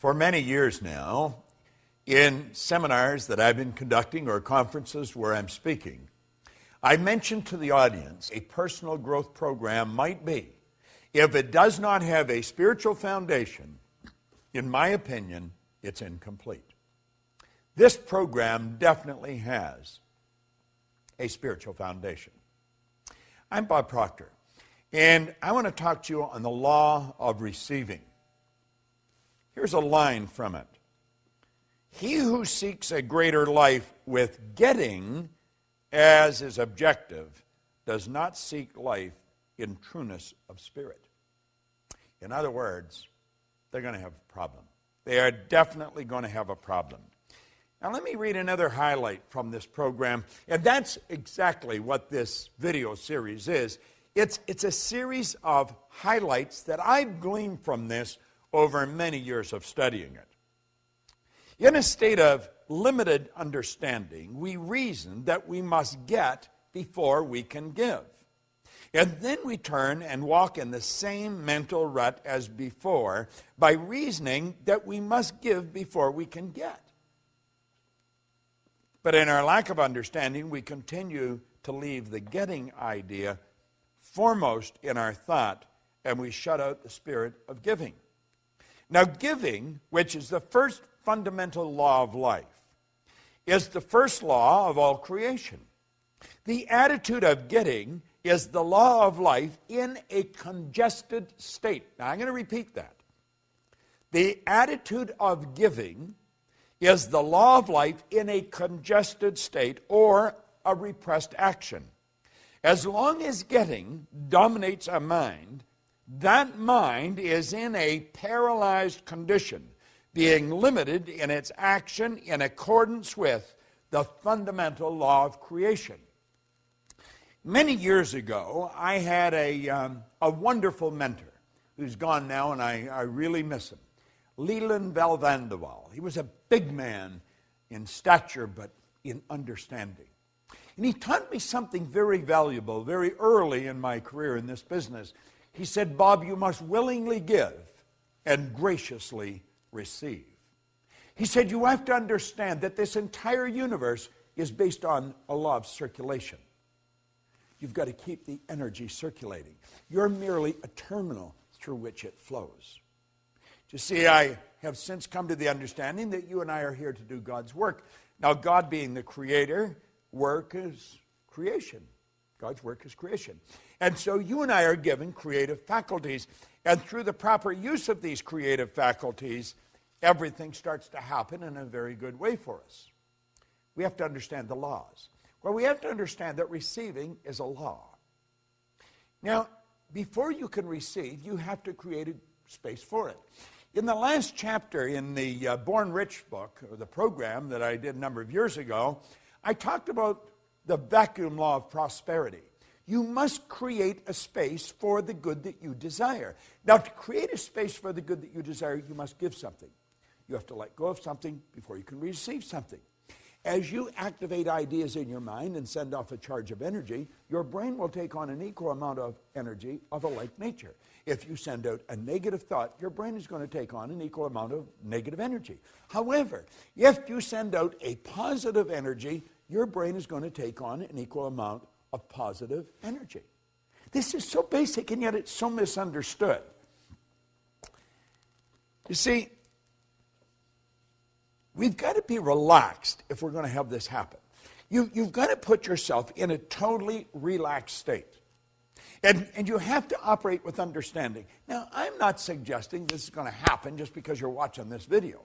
For many years now, in seminars that I've been conducting or conferences where I'm speaking, I mentioned to the audience a personal growth program might be, if it does not have a spiritual foundation, in my opinion, it's incomplete. This program definitely has a spiritual foundation. I'm Bob Proctor, and I want to talk to you on the law of receiving. Here's a line from it. He who seeks a greater life with getting as his objective does not seek life in trueness of spirit. In other words, they're going to have a problem. They are definitely going to have a problem. Now let me read another highlight from this program, and that's exactly what this video series is. It's a series of highlights that I've gleaned from this over many years of studying it. In a state of limited understanding, we reason that we must get before we can give. And then we turn and walk in the same mental rut as before by reasoning that we must give before we can get. But in our lack of understanding, we continue to leave the getting idea foremost in our thought, and we shut out the spirit of giving. Now, giving, which is the first fundamental law of life, is the first law of all creation. The attitude of getting is the law of life in a congested state. Now, I'm going to repeat that. The attitude of giving is the law of life in a congested state or a repressed action. As long as getting dominates a mind, that mind is in a paralyzed condition, being limited in its action in accordance with the fundamental law of creation. Many years ago, I had a wonderful mentor who's gone now, and I really miss him. Leland Valvandewaal. He was a big man in stature, but in understanding. And he taught me something very valuable very early in my career in this business. He said, Bob, you must willingly give and graciously receive. He said, you have to understand that this entire universe is based on a law of circulation. You've got to keep the energy circulating. You're merely a terminal through which it flows. You see, I have since come to the understanding that you and I are here to do God's work. Now, God being the creator, work is creation. God's work is creation. And so you and I are given creative faculties. And through the proper use of these creative faculties, everything starts to happen in a very good way for us. We have to understand the laws. Well, we have to understand that receiving is a law. Now, before you can receive, you have to create a space for it. In the last chapter in the Born Rich book, or the program that I did a number of years ago, I talked about the vacuum law of prosperity. You must create a space for the good that you desire. Now, to create a space for the good that you desire, you must give something. You have to let go of something before you can receive something. As you activate ideas in your mind and send off a charge of energy, your brain will take on an equal amount of energy of a like nature. If you send out a negative thought, your brain is going to take on an equal amount of negative energy. However, if you send out a positive energy, your brain is going to take on an equal amount of positive energy. This is so basic, and yet it's so misunderstood. You see, we've got to be relaxed if we're going to have this happen. You've got to put yourself in a totally relaxed state. And you have to operate with understanding. Now, I'm not suggesting this is going to happen just because you're watching this video.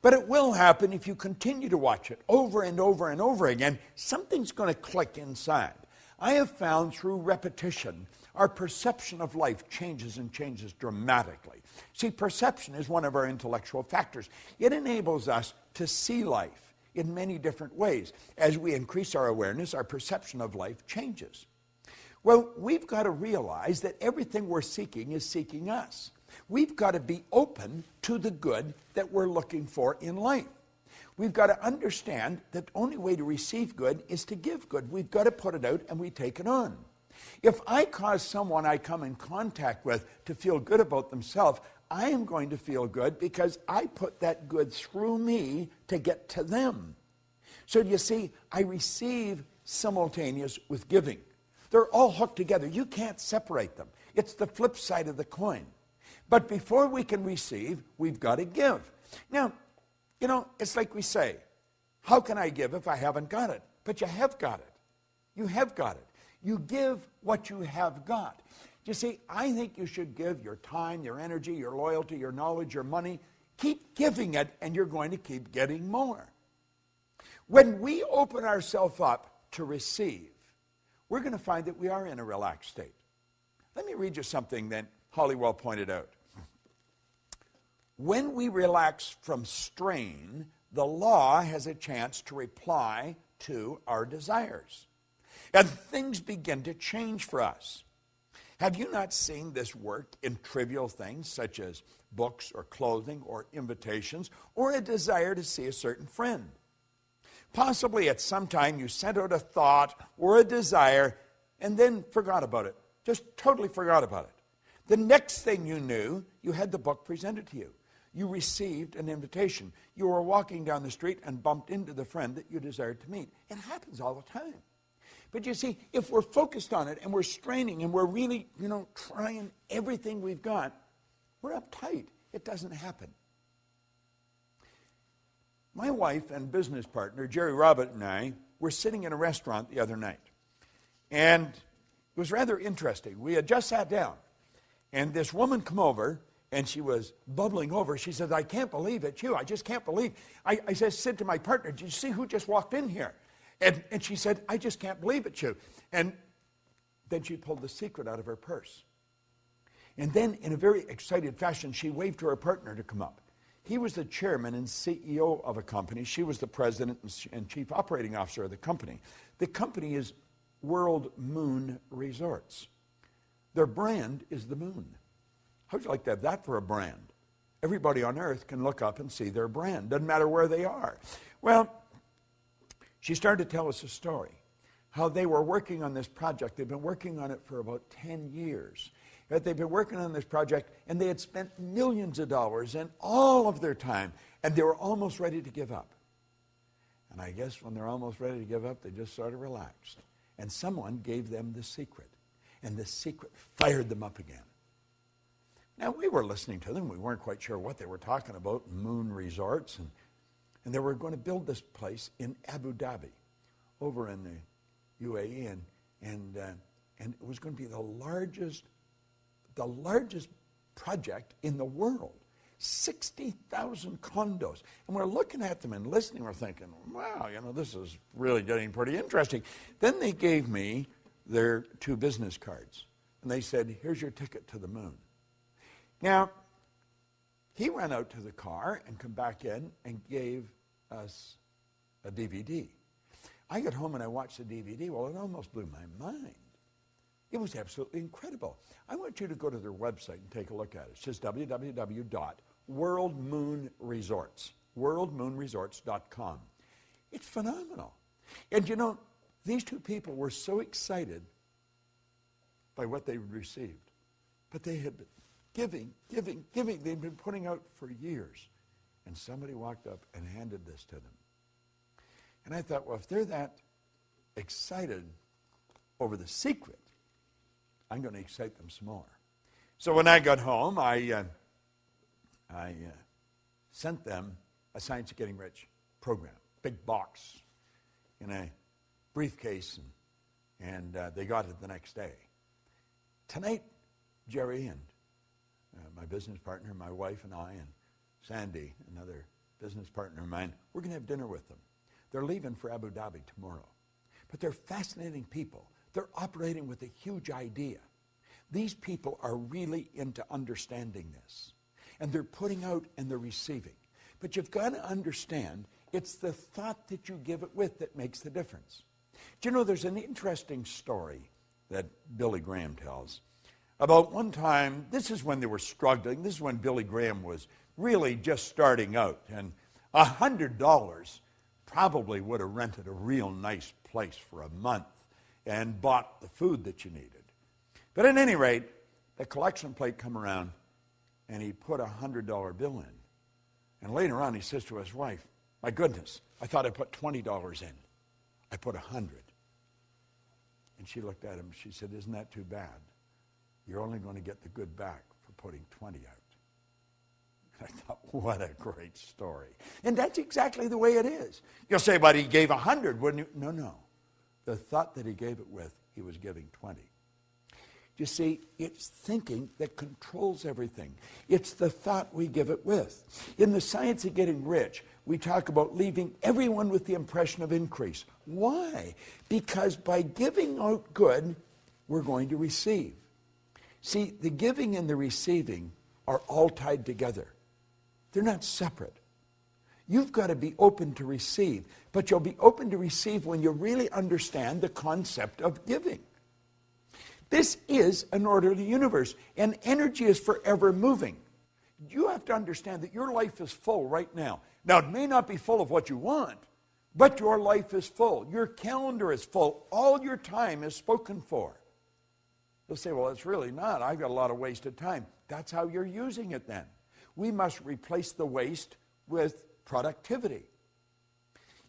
But it will happen if you continue to watch it over and over and over again. Something's going to click inside. I have found through repetition, our perception of life changes and changes dramatically. See, perception is one of our intellectual factors. It enables us to see life in many different ways. As we increase our awareness, our perception of life changes. Well, we've got to realize that everything we're seeking is seeking us. We've got to be open to the good that we're looking for in life. We've got to understand that the only way to receive good is to give good. We've got to put it out and we take it on. If I cause someone I come in contact with to feel good about themselves, I am going to feel good because I put that good through me to get to them. So you see, I receive simultaneous with giving. They're all hooked together. You can't separate them. It's the flip side of the coin. But before we can receive, we've got to give. Now, it's like we say, how can I give if I haven't got it? But you have got it. You have got it. You give what you have got. You see, I think you should give your time, your energy, your loyalty, your knowledge, your money. Keep giving it, and you're going to keep getting more. When we open ourselves up to receive, we're going to find that we are in a relaxed state. Let me read you something that Halliwell pointed out. When we relax from strain, the law has a chance to reply to our desires. And things begin to change for us. Have you not seen this work in trivial things such as books or clothing or invitations or a desire to see a certain friend? Possibly at some time you sent out a thought or a desire and then forgot about it. Just totally forgot about it. The next thing you knew, you had the book presented to you. You received an invitation. You were walking down the street and bumped into the friend that you desired to meet. It happens all the time. But you see, if we're focused on it and we're straining and we're really, trying everything we've got, we're uptight. It doesn't happen. My wife and business partner, Jerry Robert, and I were sitting in a restaurant the other night. And it was rather interesting. We had just sat down. And this woman come over, and she was bubbling over. She said, I can't believe it's you. I just can't believe. I said to my partner, did you see who just walked in here? And she said, I just can't believe it's you. And then she pulled the secret out of her purse. And then, in a very excited fashion, she waved to her partner to come up. He was the chairman and CEO of a company. She was the president and chief operating officer of the company. The company is World Moon Resorts. Their brand is the moon. How'd you like to have that for a brand? Everybody on earth can look up and see their brand. Doesn't matter where they are. Well, she started to tell us a story, how they were working on this project. They've been working on it for about 10 years. That they've been working on this project, and they had spent millions of dollars and all of their time, and they were almost ready to give up. And I guess when they're almost ready to give up, they just sort of relaxed. And someone gave them the secret, and the secret fired them up again. Now, we were listening to them. We weren't quite sure what they were talking about, moon resorts, and they were going to build this place in Abu Dhabi, over in the UAE, and it was going to be the largest project in the world. 60,000 condos. And we're looking at them and listening. We're thinking, wow, this is really getting pretty interesting. Then they gave me their 2 business cards. And they said, here's your ticket to the moon. Now, he ran out to the car and come back in and gave us a DVD. I got home and I watched the DVD. Well, it almost blew my mind. It was absolutely incredible. I want you to go to their website and take a look at it. It's just www.worldmoonresorts, worldmoonresorts.com. It's phenomenal. And these 2 people were so excited by what they received. But they had been giving. They'd been putting out for years. And somebody walked up and handed this to them. And I thought, well, if they're that excited over the secret, I'm going to excite them some more. So when I got home, I sent them a Science of Getting Rich program, big box in a briefcase, and they got it the next day. Tonight, Jerry and my business partner, my wife and I, and Sandy, another business partner of mine, we're going to have dinner with them. They're leaving for Abu Dhabi tomorrow. But they're fascinating people. They're operating with a huge idea. These people are really into understanding this. And they're putting out and they're receiving. But you've got to understand, it's the thought that you give it with that makes the difference. Do you know, there's an interesting story that Billy Graham tells about one time. This is when they were struggling. This is when Billy Graham was really just starting out. And $100 probably would have rented a real nice place for a month and bought the food that you needed. But at any rate, the collection plate come around, and he put a $100 bill in. And later on, he says to his wife, my goodness, I thought I put $20 in. I put 100. And she looked at him, she said, isn't that too bad? You're only going to get the good back for putting 20 out. I thought, what a great story. And that's exactly the way it is. You'll say, but he gave 100, wouldn't you? No. The thought that he gave it with, he was giving 20. You see, it's thinking that controls everything. It's the thought we give it with. In the Science of Getting Rich, we talk about leaving everyone with the impression of increase. Why? Because by giving out good, we're going to receive. See, the giving and the receiving are all tied together. They're not separate. You've got to be open to receive, but you'll be open to receive when you really understand the concept of giving. This is an orderly universe, and energy is forever moving. You have to understand that your life is full right now. Now, it may not be full of what you want, but your life is full. Your calendar is full. All your time is spoken for. You'll say, well, it's really not. I've got a lot of wasted time. That's how you're using it then. We must replace the waste with productivity.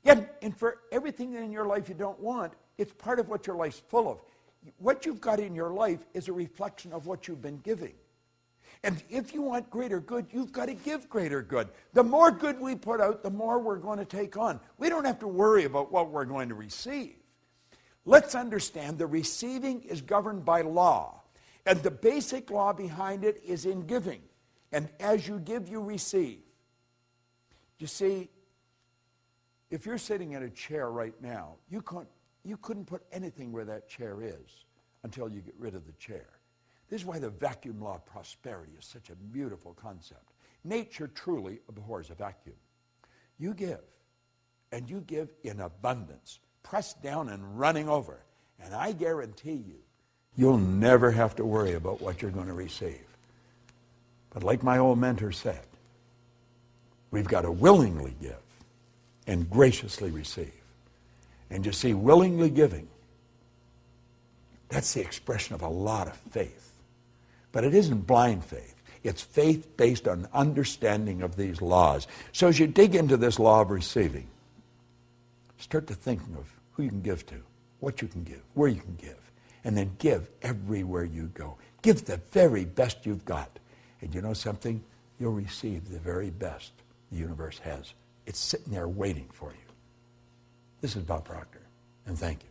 Yet, and for everything in your life you don't want, it's part of what your life's full of. What you've got in your life is a reflection of what you've been giving. And if you want greater good, you've got to give greater good. The more good we put out, the more we're going to take on. We don't have to worry about what we're going to receive. Let's understand the receiving is governed by law. And the basic law behind it is in giving. And as you give, you receive. You see, if you're sitting in a chair right now, you couldn't put anything where that chair is until you get rid of the chair. This is why the vacuum law of prosperity is such a beautiful concept. Nature truly abhors a vacuum. You give, and you give in abundance, pressed down and running over. And I guarantee you, you'll never have to worry about what you're going to receive. But like my old mentor said, we've got to willingly give and graciously receive. And you see, willingly giving, that's the expression of a lot of faith. But it isn't blind faith. It's faith based on understanding of these laws. So as you dig into this law of receiving, start to thinking of who you can give to, what you can give, where you can give, and then give everywhere you go. Give the very best you've got. And you know something? You'll receive the very best the universe has. It's sitting there waiting for you. This is Bob Proctor, and thank you.